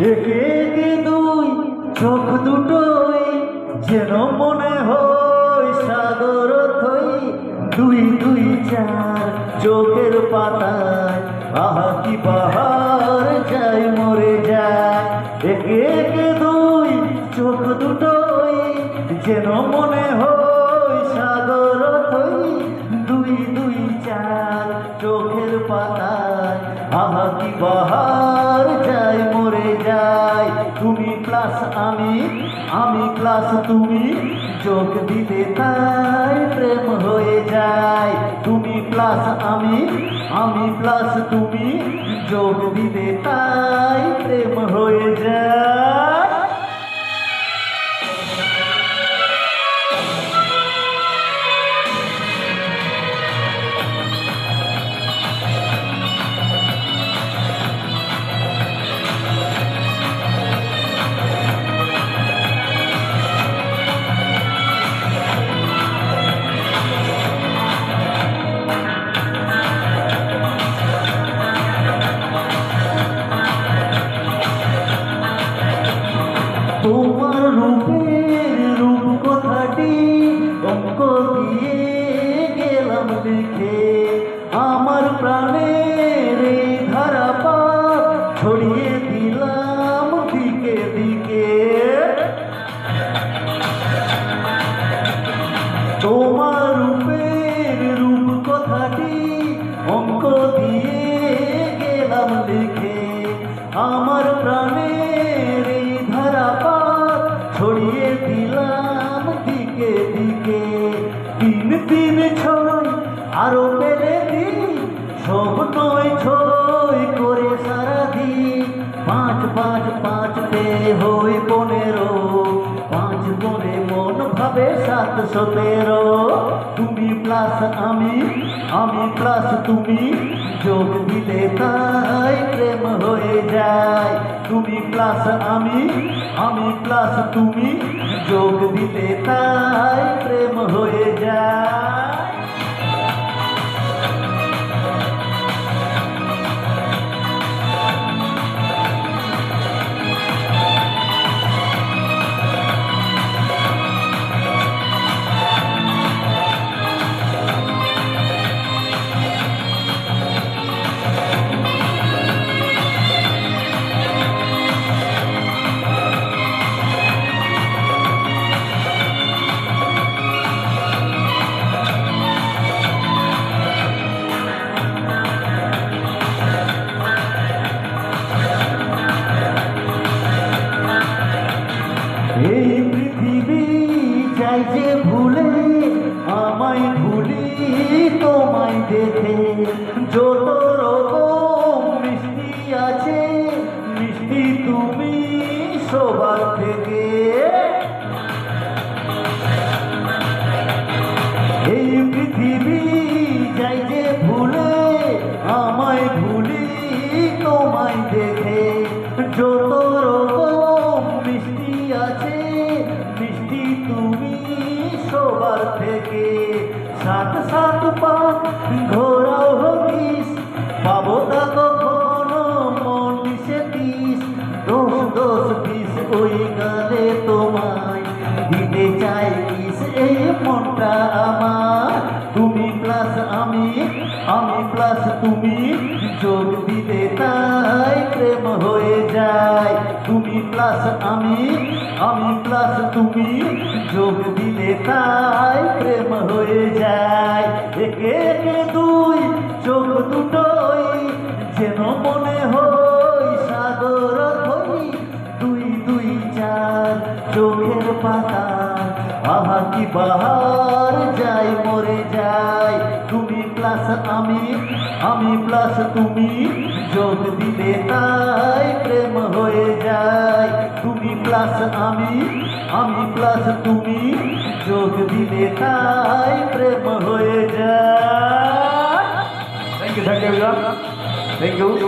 একে একে দুই চোখ দুটোই যেন মনে হয় সাগর থই। দুই দুই চার চোখের পাতায় আহা কি বাহার যায় মরে যায়। একে একে দুই চোখ দুটোই যেন মনে হয় সাগর থই। দুই দুই চার চোখের পাতায় আহা কি বাহার যায় মরে যায়। তুমি প্লাস আমি প্লাস তুমি, যোগ দিলে তাই প্রেম হয়ে যায়। তুমি প্লাস আমি প্লাস তুমি, যোগ দিলে তাই প্রেম হয়ে যায়। তোমার রূপের রূপ কথাটি অঙ্ক দিয়ে গেলাম লিখে। আমার প্রাণের এই ধারাপাত ছড়িয়ে দিলাম দিকে দিকে। তোমার রূপের রূপ কথাটি অঙ্ক দিয়ে গেলাম লিখে। আমার প্রাণের এই ধারাপাত ছড়িয়ে দিলাম দিকে দিকে। তিন তিন ছয় আরো পেলে দিন, সব নয় ছয় করে সারাদিন। পাঁচ পাঁচ পাঁচ পেয়ে হই 15, পাঁচ গুণে মন ভাবে 717। তুমি প্লাস আমি প্লাস তুমি, যোগ দিলে তাই প্রেম হয়ে যায়। তুমি প্লাস আমি প্লাস তুমি, যোগ দিলে তাই প্রেম হয়ে যায়। এই পৃথিবী চাই যে ভুলে আমায় ভুলি তোমায় দেখে। যত রকম মিষ্টি আছে মিষ্টি তুমি সবার থেকে। এই পৃথিবী চাই যে ভুলে আমায় ভুলি তোমায় দেখে। যত রকম মিষ্টি আছে মিষ্টি তুমি সবার থেকে। সাত সাত পাক ঘোরাও হকিস, পাবো তা কখনো মন 20 দোষ দোষ 20 ওই গালে তোমায় দিতে চাই কিস এই মনটা আমার। তুমি প্লাস আমি প্লাস তুমি, যোগ দিলে তাই প্রেম হয়ে যায়। তুমি প্লাস আমি প্লাস তুমি, যোগ দিলে তাই প্রেম হয়ে যায়। একে একে দুই চোখ দুটোই যেন মনে হয় সাগর থই। দুই দুই চার চোখের পাতা আহা কি বাহার যায় মরে যায়। তুমি প্লাস আমি প্লাস তুমি, যোগ দিলে তাই প্রেম হয়ে যায়। তুমি প্লাস আমি প্লাস তুমি, যোগ দিলে তাই প্রেম হয়ে যায়। Thank you thank you.